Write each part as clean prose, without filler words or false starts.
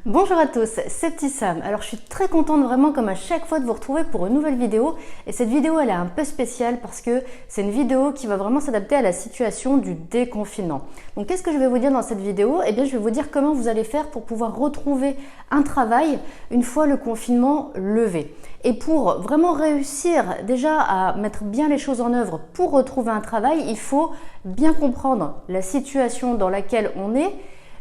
Bonjour à tous, c'est Sam. Alors je suis très contente vraiment comme à chaque fois de vous retrouver pour une nouvelle vidéo et cette vidéo elle est un peu spéciale parce que c'est une vidéo qui va vraiment s'adapter à la situation du déconfinement. Donc qu'est-ce que je vais vous dire dans cette vidéo? Eh bien je vais vous dire comment vous allez faire pour pouvoir retrouver un travail une fois le confinement levé. Et pour vraiment réussir déjà à mettre bien les choses en œuvre pour retrouver un travail, il faut bien comprendre la situation dans laquelle on est,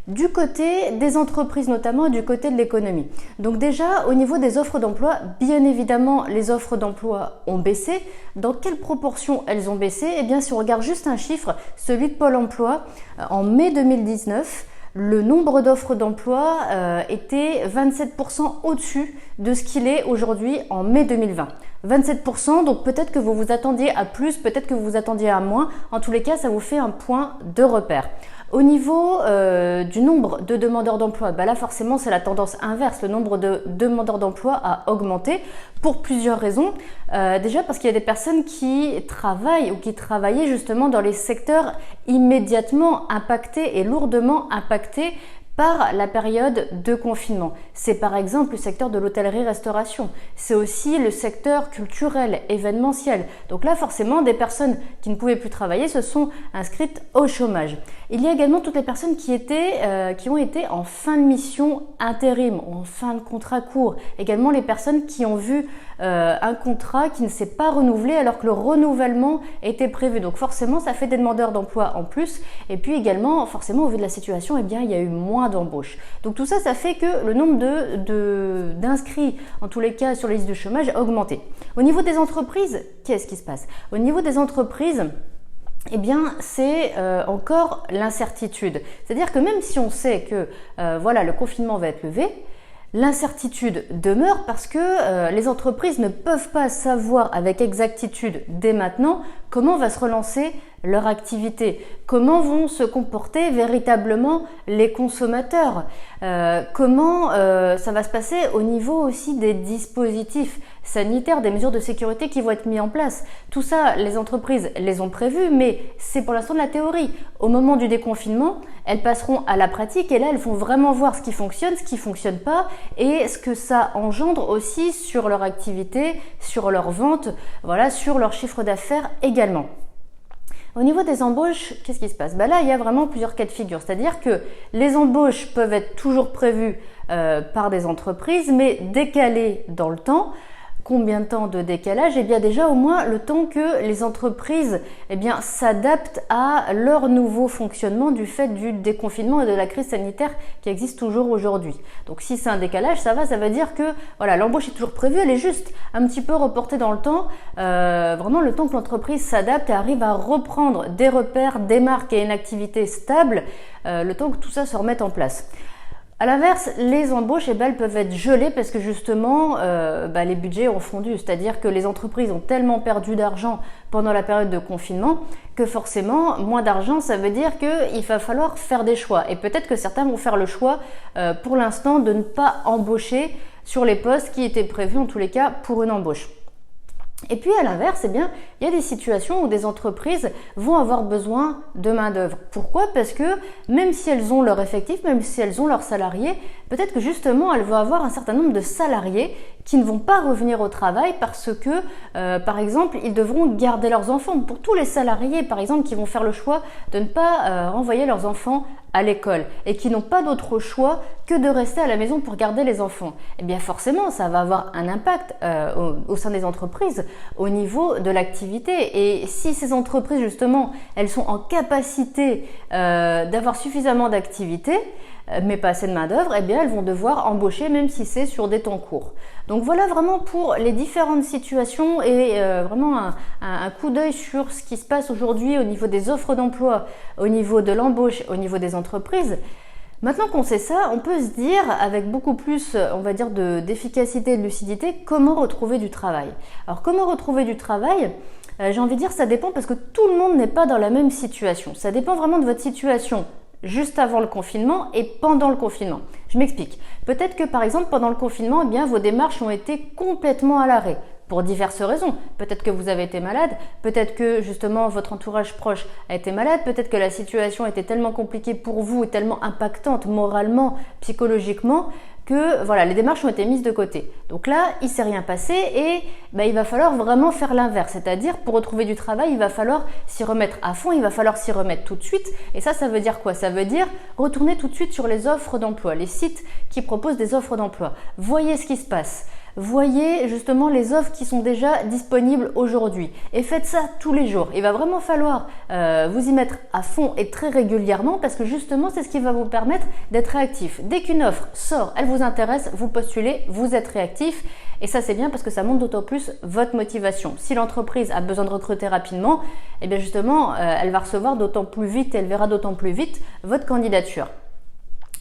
du côté des entreprises notamment et du côté de l'économie. Donc déjà au niveau des offres d'emploi, bien évidemment les offres d'emploi ont baissé. Dans quelle proportion elles ont baissé? Eh bien si on regarde juste un chiffre, celui de Pôle emploi, en mai 2019, le nombre d'offres d'emploi était 27% au-dessus de ce qu'il est aujourd'hui en mai 2020. 27%, donc peut-être que vous vous attendiez à plus, peut-être que vous vous attendiez à moins. En tous les cas, ça vous fait un point de repère. Au niveau du nombre de demandeurs d'emploi, là forcément c'est la tendance inverse. Le nombre de demandeurs d'emploi a augmenté pour plusieurs raisons. Déjà parce qu'il y a des personnes qui travaillent ou qui travaillaient justement dans les secteurs immédiatement impactés et lourdement impactés par la période de confinement. C'est par exemple le secteur de l'hôtellerie-restauration. C'est aussi le secteur culturel, événementiel. Donc là, forcément, des personnes qui ne pouvaient plus travailler se sont inscrites au chômage. Il y a également toutes les personnes qui ont été en fin de mission intérim, en fin de contrat court. Également les personnes qui ont vu un contrat qui ne s'est pas renouvelé alors que le renouvellement était prévu. Donc forcément, ça fait des demandeurs d'emploi en plus. Et puis également, forcément, au vu de la situation, eh bien, il y a eu moins d'embauches. Donc tout ça, ça fait que le nombre d'inscrits, en tous les cas sur les listes de chômage, a augmenté. Au niveau des entreprises, qu'est-ce qui se passe? Au niveau des entreprises, eh bien, c'est encore l'incertitude. C'est-à-dire que même si on sait que le confinement va être levé, l'incertitude demeure parce que les entreprises ne peuvent pas savoir avec exactitude dès maintenant comment va se relancer leur activité, comment vont se comporter véritablement les consommateurs, comment ça va se passer au niveau aussi des dispositifs sanitaires, des mesures de sécurité qui vont être mis en place. Tout ça, les entreprises les ont prévues, mais c'est pour l'instant de la théorie. Au moment du déconfinement, elles passeront à la pratique et là, elles vont vraiment voir ce qui fonctionne, ce qui ne fonctionne pas et ce que ça engendre aussi sur leur activité, sur leur vente, sur leur chiffre d'affaires également. Au niveau des embauches, qu'est-ce qui se passe? Là, il y a vraiment plusieurs cas de figure. C'est-à-dire que les embauches peuvent être toujours prévues par des entreprises, mais décalées dans le temps. Combien de temps de décalage? Eh bien déjà au moins le temps que les entreprises s'adaptent à leur nouveau fonctionnement du fait du déconfinement et de la crise sanitaire qui existe toujours aujourd'hui. Donc si c'est un décalage, ça veut dire que l'embauche est toujours prévue, elle est juste un petit peu reportée dans le temps, vraiment le temps que l'entreprise s'adapte et arrive à reprendre des repères, des marques et une activité stable, le temps que tout ça se remette en place. À l'inverse, les embauches elles peuvent être gelées parce que justement les budgets ont fondu, c'est-à-dire que les entreprises ont tellement perdu d'argent pendant la période de confinement que forcément moins d'argent ça veut dire qu'il va falloir faire des choix et peut-être que certains vont faire le choix pour l'instant de ne pas embaucher sur les postes qui étaient prévus en tous les cas pour une embauche. Et puis à l'inverse, il y a des situations où des entreprises vont avoir besoin de main-d'œuvre. Pourquoi? Parce que même si elles ont leur effectif, même si elles ont leurs salariés, peut-être que justement elles vont avoir un certain nombre de salariés qui ne vont pas revenir au travail parce que, par exemple, ils devront garder leurs enfants. Pour tous les salariés, par exemple, qui vont faire le choix de ne pas renvoyer leurs enfants à l'école et qui n'ont pas d'autre choix que de rester à la maison pour garder les enfants, eh bien forcément ça va avoir un impact au sein des entreprises au niveau de l'activité. Et si ces entreprises justement elles sont en capacité d'avoir suffisamment d'activité mais pas assez de main d'œuvre, eh bien elles vont devoir embaucher même si c'est sur des temps courts. Donc voilà vraiment pour les différentes situations et vraiment un coup d'œil sur ce qui se passe aujourd'hui au niveau des offres d'emploi, au niveau de l'embauche, au niveau des entreprises. Maintenant qu'on sait ça, on peut se dire avec beaucoup plus, on va dire, d'efficacité et de lucidité, comment retrouver du travail. Alors comment retrouver du travail? J'ai envie de dire ça dépend parce que tout le monde n'est pas dans la même situation. Ça dépend vraiment de votre situation juste avant le confinement et pendant le confinement. Je m'explique. Peut-être que par exemple pendant le confinement, vos démarches ont été complètement à l'arrêt. pour diverses raisons. Peut-être que vous avez été malade, peut-être que justement votre entourage proche a été malade, peut-être que la situation était tellement compliquée pour vous et tellement impactante moralement, psychologiquement, que voilà, les démarches ont été mises de côté. Donc là, il ne s'est rien passé et il va falloir vraiment faire l'inverse. C'est-à-dire, pour retrouver du travail, il va falloir s'y remettre à fond, il va falloir s'y remettre tout de suite. Et ça veut dire quoi? Ça veut dire retourner tout de suite sur les offres d'emploi, les sites qui proposent des offres d'emploi. Voyez ce qui se passe. Voyez justement les offres qui sont déjà disponibles aujourd'hui et faites ça tous les jours. Il va vraiment falloir vous y mettre à fond et très régulièrement parce que justement c'est ce qui va vous permettre d'être réactif. Dès qu'une offre sort, elle vous intéresse, vous postulez, vous êtes réactif et ça c'est bien parce que ça montre d'autant plus votre motivation. Si l'entreprise a besoin de recruter rapidement, et bien justement elle va recevoir d'autant plus vite, elle verra d'autant plus vite votre candidature.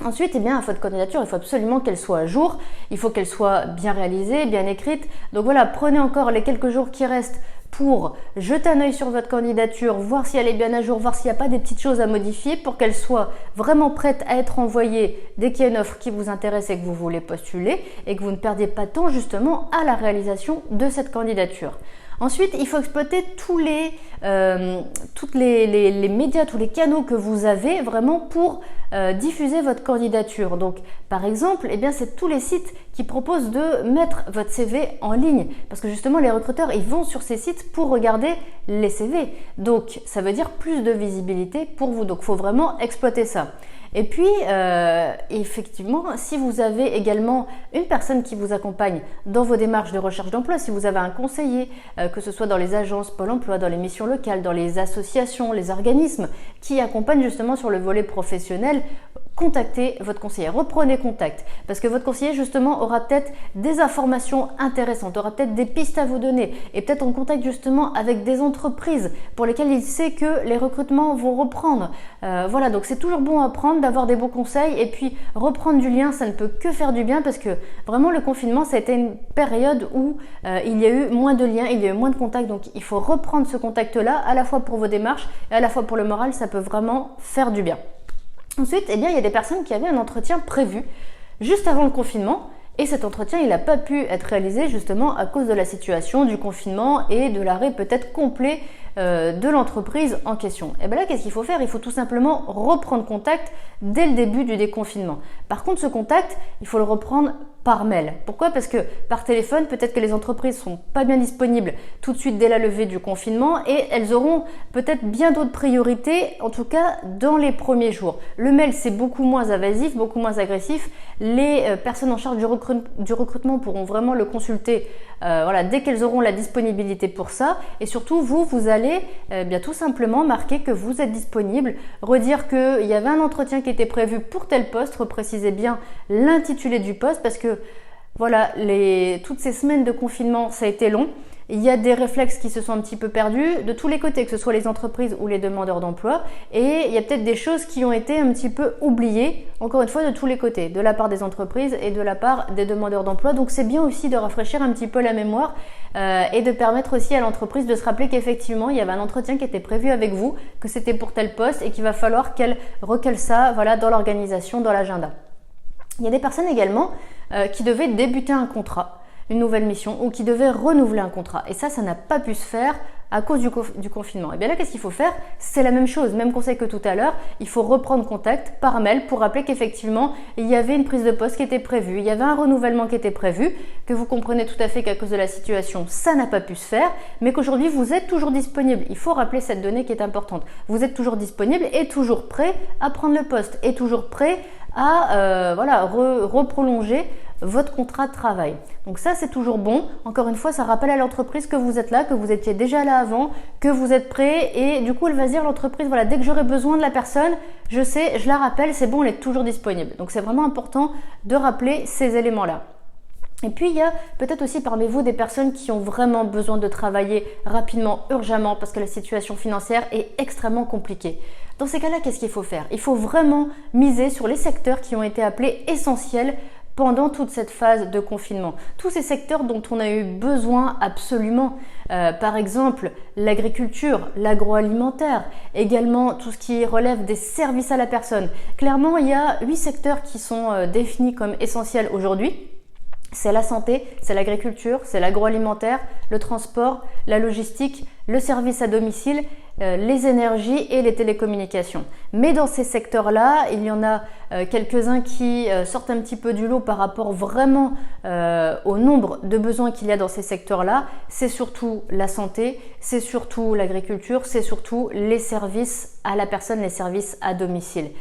Ensuite, votre candidature, il faut absolument qu'elle soit à jour, il faut qu'elle soit bien réalisée, bien écrite. Donc voilà, prenez encore les quelques jours qui restent pour jeter un œil sur votre candidature, voir si elle est bien à jour, voir s'il n'y a pas des petites choses à modifier pour qu'elle soit vraiment prête à être envoyée dès qu'il y a une offre qui vous intéresse et que vous voulez postuler et que vous ne perdiez pas de temps justement à la réalisation de cette candidature. Ensuite, il faut exploiter tous les médias, tous les canaux que vous avez vraiment pour diffuser votre candidature. Donc, par exemple, c'est tous les sites qui proposent de mettre votre CV en ligne. Parce que justement, les recruteurs, ils vont sur ces sites pour regarder les CV. Donc, ça veut dire plus de visibilité pour vous. Donc, il faut vraiment exploiter ça. Et puis, effectivement, si vous avez également une personne qui vous accompagne dans vos démarches de recherche d'emploi, si vous avez un conseiller, que ce soit dans les agences Pôle emploi, dans les missions locales, dans les associations, les organismes qui accompagnent justement sur le volet professionnel, contactez votre conseiller, reprenez contact parce que votre conseiller justement aura peut-être des informations intéressantes, aura peut-être des pistes à vous donner et peut-être en contact justement avec des entreprises pour lesquelles il sait que les recrutements vont reprendre. Voilà, donc c'est toujours bon à prendre d'avoir des bons conseils et puis reprendre du lien, ça ne peut que faire du bien parce que vraiment le confinement ça a été une période où il y a eu moins de liens, il y a eu moins de contacts, donc il faut reprendre ce contact-là à la fois pour vos démarches et à la fois pour le moral, ça peut vraiment faire du bien. Ensuite, il y a des personnes qui avaient un entretien prévu juste avant le confinement et cet entretien, il n'a pas pu être réalisé justement à cause de la situation, du confinement et de l'arrêt peut-être complet de l'entreprise en question. Et bien là, qu'est-ce qu'il faut faire? Il faut tout simplement reprendre contact dès le début du déconfinement. Par contre, ce contact, il faut le reprendre par mail. Pourquoi? Parce que par téléphone, peut-être que les entreprises sont pas bien disponibles tout de suite dès la levée du confinement et elles auront peut-être bien d'autres priorités, en tout cas dans les premiers jours. Le mail, c'est beaucoup moins invasif, beaucoup moins agressif. Les personnes en charge du recrutement pourront vraiment le consulter dès qu'elles auront la disponibilité pour ça. Et surtout, vous allez tout simplement marquer que vous êtes disponible, redire qu'il y avait un entretien qui était prévu pour tel poste, repréciser bien l'intitulé du poste parce que voilà, toutes ces semaines de confinement, ça a été long. Il y a des réflexes qui se sont un petit peu perdus de tous les côtés, que ce soit les entreprises ou les demandeurs d'emploi. Et il y a peut-être des choses qui ont été un petit peu oubliées, encore une fois, de tous les côtés, de la part des entreprises et de la part des demandeurs d'emploi. Donc c'est bien aussi de rafraîchir un petit peu la mémoire et de permettre aussi à l'entreprise de se rappeler qu'effectivement, il y avait un entretien qui était prévu avec vous, que c'était pour tel poste et qu'il va falloir qu'elle recale ça dans l'organisation, dans l'agenda. Il y a des personnes également qui devaient débuter un contrat, une nouvelle mission ou qui devaient renouveler un contrat. Et ça n'a pas pu se faire à cause du confinement. Et bien là, qu'est-ce qu'il faut faire? C'est la même chose, même conseil que tout à l'heure. Il faut reprendre contact par mail pour rappeler qu'effectivement, il y avait une prise de poste qui était prévue, il y avait un renouvellement qui était prévu, que vous comprenez tout à fait qu'à cause de la situation, ça n'a pas pu se faire, mais qu'aujourd'hui, vous êtes toujours disponible. Il faut rappeler cette donnée qui est importante. Vous êtes toujours disponible et toujours prêt à prendre le poste et toujours prêt à reprolonger votre contrat de travail. Donc ça, c'est toujours bon. Encore une fois, ça rappelle à l'entreprise que vous êtes là, que vous étiez déjà là avant, que vous êtes prêt et du coup, elle va se dire l'entreprise, voilà, dès que j'aurai besoin de la personne, je sais, je la rappelle, c'est bon, elle est toujours disponible. Donc c'est vraiment important de rappeler ces éléments-là. Et puis, il y a peut-être aussi parmi vous des personnes qui ont vraiment besoin de travailler rapidement, urgemment, parce que la situation financière est extrêmement compliquée. Dans ces cas-là, qu'est-ce qu'il faut faire? Il faut vraiment miser sur les secteurs qui ont été appelés essentiels pendant toute cette phase de confinement. Tous ces secteurs dont on a eu besoin absolument, par exemple l'agriculture, l'agroalimentaire, également tout ce qui relève des services à la personne. Clairement, il y a 8 secteurs qui sont définis comme essentiels aujourd'hui. C'est la santé, c'est l'agriculture, c'est l'agroalimentaire, le transport, la logistique, le service à domicile, les énergies et les télécommunications. Mais dans ces secteurs-là, il y en a quelques-uns qui sortent un petit peu du lot par rapport vraiment au nombre de besoins qu'il y a dans ces secteurs-là. C'est surtout la santé, c'est surtout l'agriculture, c'est surtout les services à la personne, les services à domicile.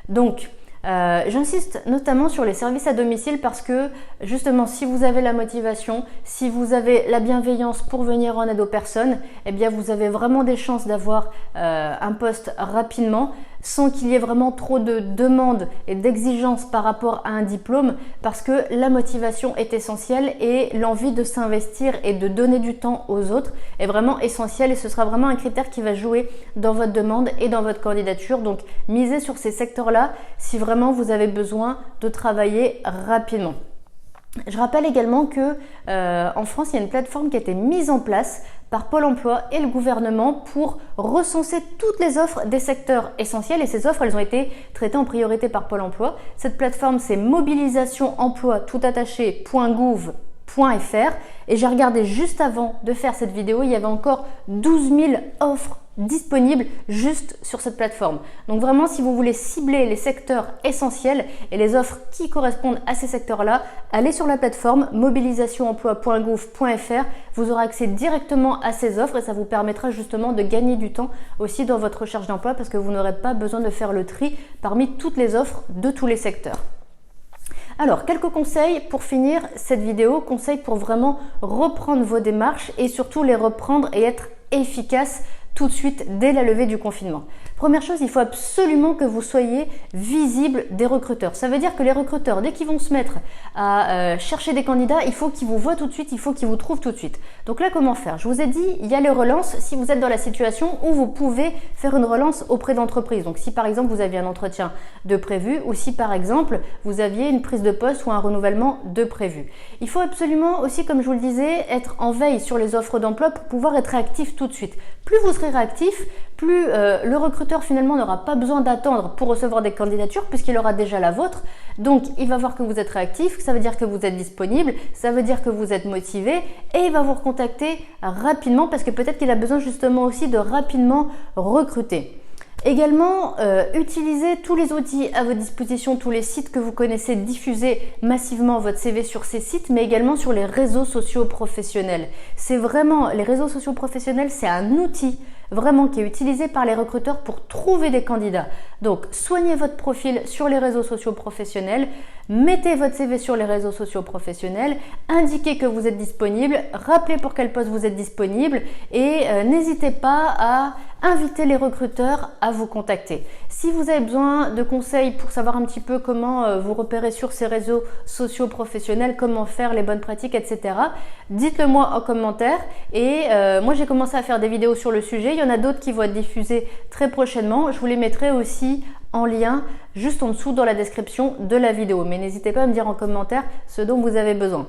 Donc, j'insiste notamment sur les services à domicile parce que justement si vous avez la motivation, si vous avez la bienveillance pour venir en aide aux personnes, eh bien vous avez vraiment des chances d'avoir un poste rapidement sans qu'il y ait vraiment trop de demandes et d'exigences par rapport à un diplôme parce que la motivation est essentielle et l'envie de s'investir et de donner du temps aux autres est vraiment essentielle et ce sera vraiment un critère qui va jouer dans votre demande et dans votre candidature. Donc misez sur ces secteurs-là si vraiment vous avez besoin de travailler rapidement. Je rappelle également que en France, il y a une plateforme qui a été mise en place par Pôle emploi et le gouvernement pour recenser toutes les offres des secteurs essentiels et ces offres, elles ont été traitées en priorité par Pôle emploi. Cette plateforme, c'est mobilisationemploi.gouv.fr et j'ai regardé juste avant de faire cette vidéo, il y avait encore 12 000 offres disponibles juste sur cette plateforme. Donc vraiment, si vous voulez cibler les secteurs essentiels et les offres qui correspondent à ces secteurs-là, allez sur la plateforme mobilisationemploi.gouv.fr. Vous aurez accès directement à ces offres et ça vous permettra justement de gagner du temps aussi dans votre recherche d'emploi parce que vous n'aurez pas besoin de faire le tri parmi toutes les offres de tous les secteurs. Alors, quelques conseils pour finir cette vidéo, conseils pour vraiment reprendre vos démarches et surtout les reprendre et être efficace tout de suite dès la levée du confinement. Première chose, il faut absolument que vous soyez visible des recruteurs. Ça veut dire que les recruteurs, dès qu'ils vont se mettre à chercher des candidats, il faut qu'ils vous voient tout de suite, il faut qu'ils vous trouvent tout de suite. Donc là, comment faire? Je vous ai dit, il y a les relances si vous êtes dans la situation où vous pouvez faire une relance auprès d'entreprises. Donc si par exemple vous aviez un entretien de prévu ou si par exemple vous aviez une prise de poste ou un renouvellement de prévu. Il faut absolument aussi, comme je vous le disais, être en veille sur les offres d'emploi pour pouvoir être réactif tout de suite. Plus vous serez réactif, plus le recruteur finalement n'aura pas besoin d'attendre pour recevoir des candidatures puisqu'il aura déjà la vôtre. Donc il va voir que vous êtes réactif, ça veut dire que vous êtes disponible, ça veut dire que vous êtes motivé et il va vous recontacter rapidement parce que peut-être qu'il a besoin justement aussi de rapidement recruter. Également, utilisez tous les outils à votre disposition, tous les sites que vous connaissez, diffusez massivement votre CV sur ces sites, mais également sur les réseaux sociaux professionnels. C'est vraiment, les réseaux sociaux professionnels, c'est un outil vraiment qui est utilisé par les recruteurs pour trouver des candidats. Donc, soignez votre profil sur les réseaux sociaux professionnels, mettez votre CV sur les réseaux sociaux professionnels, indiquez que vous êtes disponible, rappelez pour quel poste vous êtes disponible et n'hésitez pas à inviter les recruteurs à vous contacter. Si vous avez besoin de conseils pour savoir un petit peu comment vous repérer sur ces réseaux sociaux professionnels, comment faire les bonnes pratiques, etc., dites-le moi en commentaire. Et moi, j'ai commencé à faire des vidéos sur le sujet. Il y en a d'autres qui vont être diffusées très prochainement. Je vous les mettrai aussi en lien juste en dessous dans la description de la vidéo. Mais n'hésitez pas à me dire en commentaire ce dont vous avez besoin.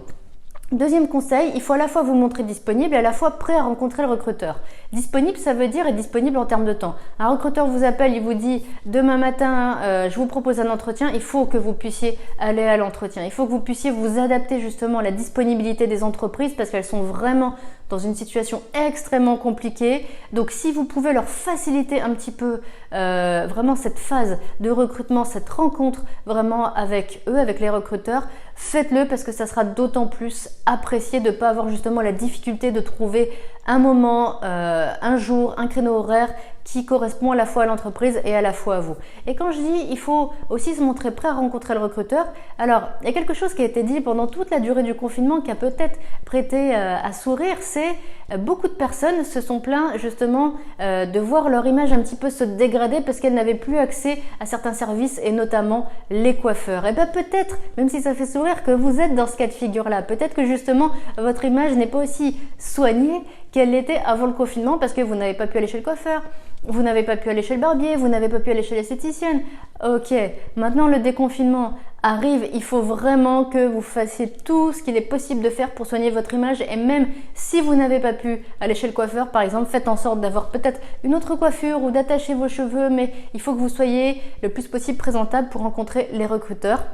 Deuxième conseil, il faut à la fois vous montrer disponible et à la fois prêt à rencontrer le recruteur. Disponible, ça veut dire être disponible en termes de temps. Un recruteur vous appelle, il vous dit demain matin, je vous propose un entretien, il faut que vous puissiez aller à l'entretien. Il faut que vous puissiez vous adapter justement à la disponibilité des entreprises parce qu'elles sont vraiment dans une situation extrêmement compliquée. Donc si vous pouvez leur faciliter un petit peu vraiment cette phase de recrutement, cette rencontre vraiment avec eux, avec les recruteurs, faites-le parce que ça sera d'autant plus apprécié de ne pas avoir justement la difficulté de trouver un moment, un jour, un créneau horaire qui correspond à la fois à l'entreprise et à la fois à vous. Et quand je dis il faut aussi se montrer prêt à rencontrer le recruteur, alors il y a quelque chose qui a été dit pendant toute la durée du confinement qui a peut-être prêté à sourire, c'est beaucoup de personnes se sont plaints justement de voir leur image un petit peu se dégrader parce qu'elles n'avaient plus accès à certains services et notamment les coiffeurs. Et bien peut-être, même si ça fait sourire, que vous êtes dans ce cas de figure-là. Peut-être que justement votre image n'est pas aussi soignée qu'elle l'était avant le confinement parce que vous n'avez pas pu aller chez le coiffeur, vous n'avez pas pu aller chez le barbier, vous n'avez pas pu aller chez l'esthéticienne. Ok, maintenant le déconfinement arrive, il faut vraiment que vous fassiez tout ce qu'il est possible de faire pour soigner votre image et même si vous n'avez pas pu aller chez le coiffeur, par exemple, faites en sorte d'avoir peut-être une autre coiffure ou d'attacher vos cheveux, mais il faut que vous soyez le plus possible présentable pour rencontrer les recruteurs.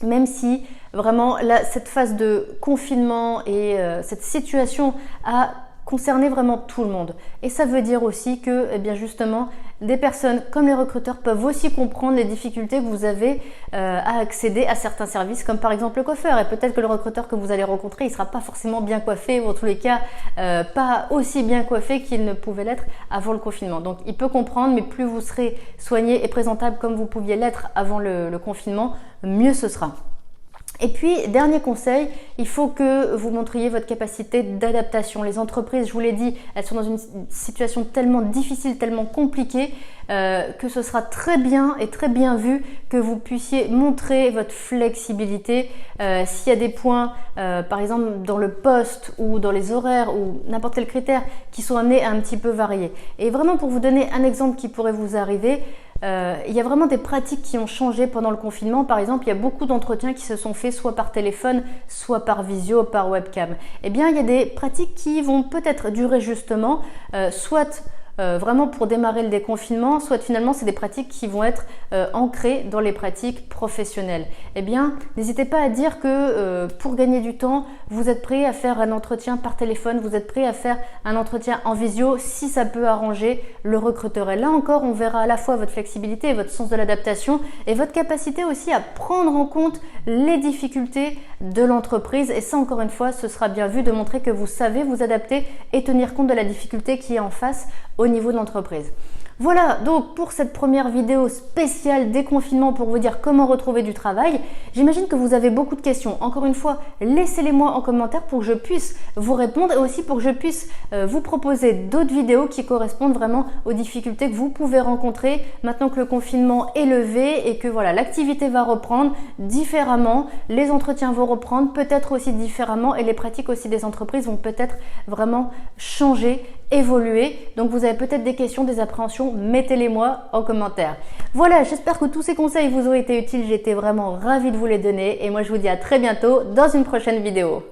même si vraiment là, cette phase de confinement et cette situation a concerné vraiment tout le monde. Et ça veut dire aussi que, eh bien justement, des personnes comme les recruteurs peuvent aussi comprendre les difficultés que vous avez à accéder à certains services, comme par exemple le coiffeur. Et peut-être que le recruteur que vous allez rencontrer, il ne sera pas forcément bien coiffé, ou en tous les cas, pas aussi bien coiffé qu'il ne pouvait l'être avant le confinement. Donc il peut comprendre, mais plus vous serez soigné et présentable comme vous pouviez l'être avant le confinement, mieux ce sera. Et puis, dernier conseil, il faut que vous montriez votre capacité d'adaptation. Les entreprises, je vous l'ai dit, elles sont dans une situation tellement difficile, tellement compliquée, que ce sera très bien et très bien vu que vous puissiez montrer votre flexibilité. S'il y a des points, par exemple dans le poste ou dans les horaires ou n'importe quel critère qui sont amenés à un petit peu varier. Et vraiment, pour vous donner un exemple qui pourrait vous arriver, il y a vraiment des pratiques qui ont changé pendant le confinement. Par exemple, il y a beaucoup d'entretiens qui se sont faits soit par téléphone, soit par visio, par webcam. Eh bien, il y a des pratiques qui vont peut-être durer justement, soit vraiment pour démarrer le déconfinement, soit finalement c'est des pratiques qui vont être ancrées dans les pratiques professionnelles. Eh bien, n'hésitez pas à dire que pour gagner du temps, vous êtes prêt à faire un entretien par téléphone, vous êtes prêt à faire un entretien en visio si ça peut arranger le recruteur. Et là encore, on verra à la fois votre flexibilité, votre sens de l'adaptation et votre capacité aussi à prendre en compte les difficultés de l'entreprise. Et ça, encore une fois, ce sera bien vu de montrer que vous savez vous adapter et tenir compte de la difficulté qui est en face au niveau de l'entreprise. Voilà donc pour cette première vidéo spéciale déconfinement pour vous dire comment retrouver du travail. J'imagine que vous avez beaucoup de questions. Encore une fois, laissez-les-moi en commentaire pour que je puisse vous répondre et aussi pour que je puisse vous proposer d'autres vidéos qui correspondent vraiment aux difficultés que vous pouvez rencontrer maintenant que le confinement est levé et que voilà, l'activité va reprendre différemment, les entretiens vont reprendre peut-être aussi différemment et les pratiques aussi des entreprises vont peut-être vraiment changer, évoluer. Donc vous avez peut-être des questions, des appréhensions, mettez-les-moi en commentaire. Voilà, j'espère que tous ces conseils vous ont été utiles. J'étais vraiment ravie de vous les donner et moi je vous dis à très bientôt dans une prochaine vidéo.